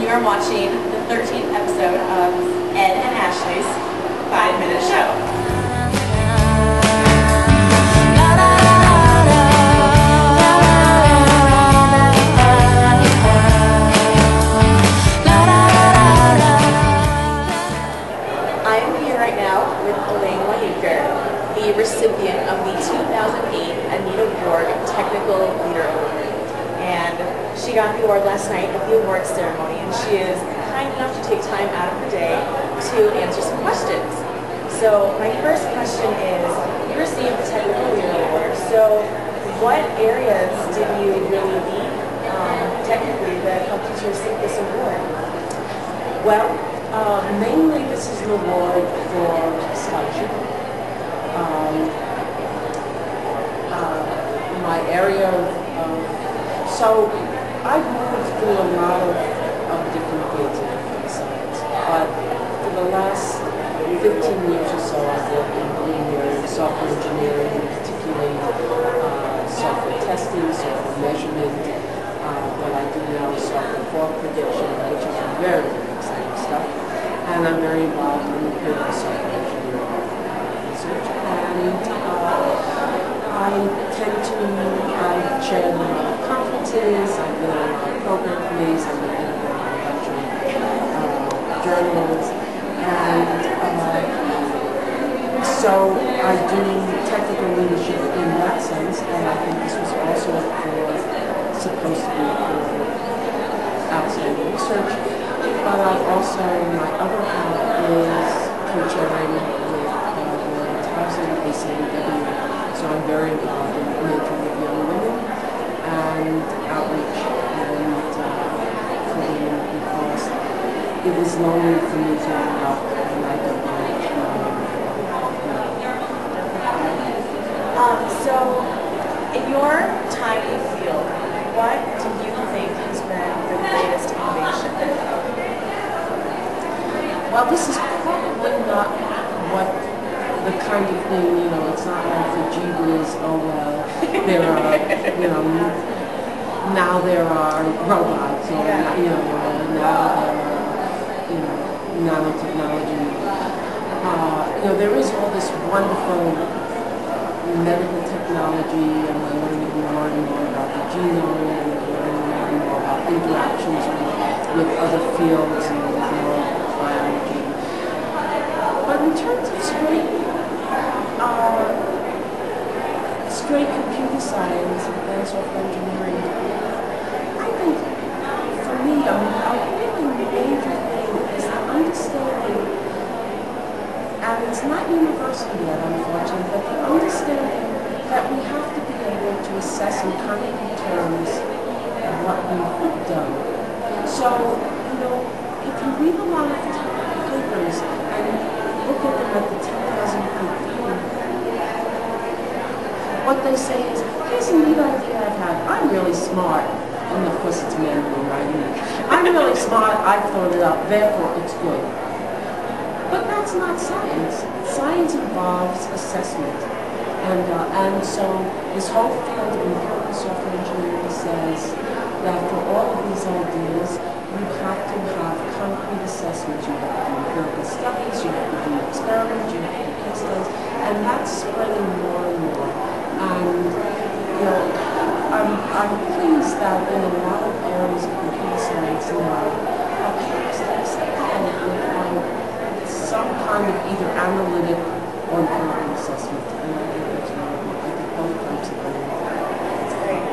you are watching the 13th episode of Ed and Ashley's 5-Minute Show. I am here right now with Elaine Weyuker, the recipient of the 2008 Anita Borg Technical Leader Award. And she got the award last night at the awards ceremony, and she is kind enough to take time out of her day to answer some questions. So my first question is, you received the Technical Leader Award, so what areas did you really lead technically that helped you to receive this award? Well, mainly this is an award for scholarship. My area so I've moved through a lot of different fields of computer science, but for the last 15 years or so I've worked in software engineering, particularly software testing, software measurement. What I do now is software fraud prediction, which is very, very exciting stuff. And I'm very involved in the field of software engineering research. And I've chaired a lot of conferences, I've been on a lot of program committees, I've been editor of a bunch of journals, and so I do technical leadership in that sense, and I think this was also supposed to be for outstanding research. But I've also, my other half is co-chairing with the Housing ACAW, so I'm very involved in mentoring of young women and outreach and for women, because it was lonely for me to end up and I don't manage. So in your time in the field, what do you think has been the greatest innovation? Well, this is probably not what the kind of thing, it's not like the gee whiz, oh well, there are, now there are robots, or, now there are, nanotechnology. There is all this wonderful medical technology, and we're learning more and more about the genome, and we're learning more and more about interactions with other fields and with neurobiology. But in terms of straight computer science and software engineering, I think for me, a really major thing is the understanding, and it's not universal yet, unfortunately, but the understanding that we have to be able to assess in concrete terms what we've done. So, if you read a lot of papers and look at them at the 10,000 feet, what they say is, here's a neat idea I've had. I'm really smart. And of course it's manual writing. I'm really smart, I thought it up, therefore it's good. But that's not science. Science involves assessment. And so this whole field of empirical software engineering says that for all of these ideas, you have to have concrete assessments. You have to do empirical studies, you have to do experiments, you have to do case studies, and that's spreading more and more. And I'm pleased that in a lot of areas of computer science now, perhaps there's some kind of either analytic or empirical assessment. And I think that's wonderful. I think both types of things. That's great.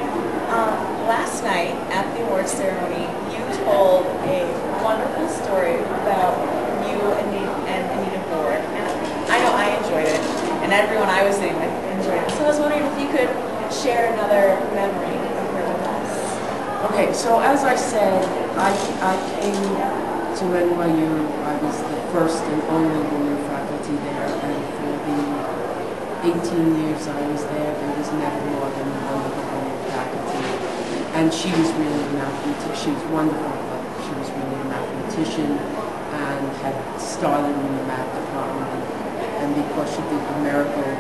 Last night at the awards ceremony, you told a wonderful story about you and Anita Borg. And I know I enjoyed it, and everyone I was sitting with enjoyed it. So I was wondering if you could share another memory of her with us. Okay, so as I said, I came to NYU. I was the first and only woman faculty there, and for the 18 years I was there was never more than one other woman faculty. And she was really a mathematician. She was wonderful, but she was really a mathematician and had started in the math department. And because she did numerical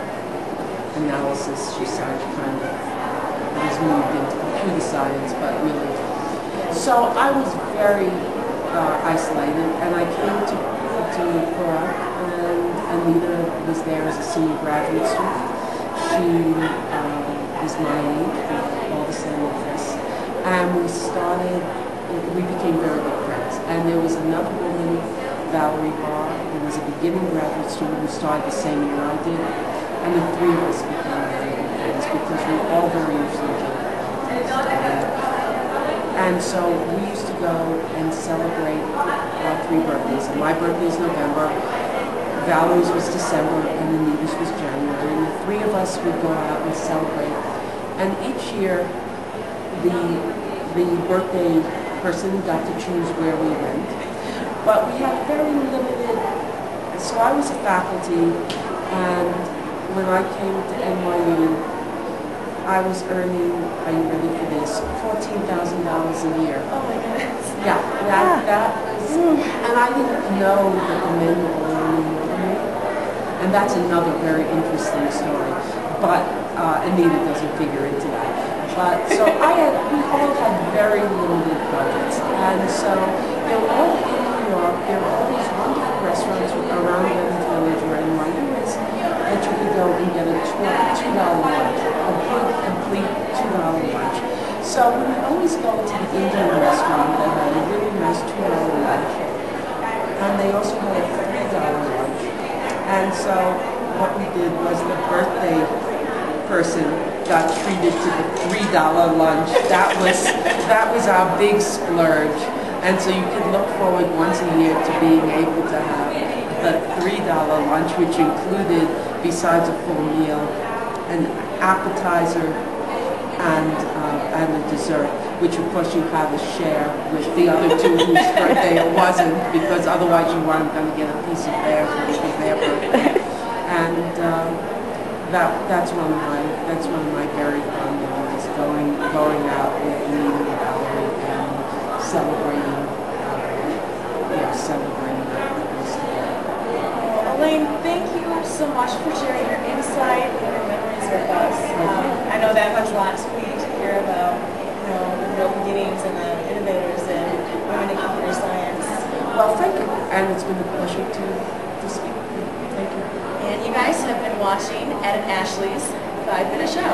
analysis, she started kind of was moved into computer science, but really. So I was very isolated, and I came to Prague, and Anita was there as a senior graduate student. She was my age, all the same as this, and we became very good friends. And there was another woman, Valerie Barr, who was a beginning graduate student who started the same year I did, and the three of us became very good friends because we were all very interested in politics. And so we used to go and celebrate our three birthdays. And my birthday is November, Valerie's was December, and Anita's was January. And the three of us would go out and celebrate. And each year, the birthday person got to choose where we went. But we had very limited, so I was a faculty, and when I came to NYU, I was earning, are you ready for this, $14,000 a year. Oh my goodness. Yeah, that was, and I didn't know that the men were earning more than me. And that's another very interesting story. But Anita doesn't figure into that. But so we all had very limited budgets. And so they were all in New York. There were all these wonderful restaurants around Greenwich Village where NYU is that you could go and get a $2 lunch, a good, complete $2 lunch. So we would always go to the Indian restaurant that had a really nice $2 lunch. And they also had a $3 lunch. And so what we did was the birthday person got treated to the $3 lunch. That was our big splurge. And so you could look forward once a year to being able to have the $3 lunch, which included, besides a full meal, an appetizer and a dessert, which of course you have to share with the other two whose birthday it wasn't, because otherwise you weren't going to get a piece of theirs when it was their birthday. And that's one of my very fond memories, going out with Anita and Valerie and celebrating our birthdays together. Well, Elaine, thank you so much for sharing your insight and your memories with us. I know that much lot to hear about, the real beginnings and the innovators in women in computer science. Well, thank you, and it's been a pleasure to speak with you. Thank you. And you guys have been watching Ed and Ashley's 5-Minute Show.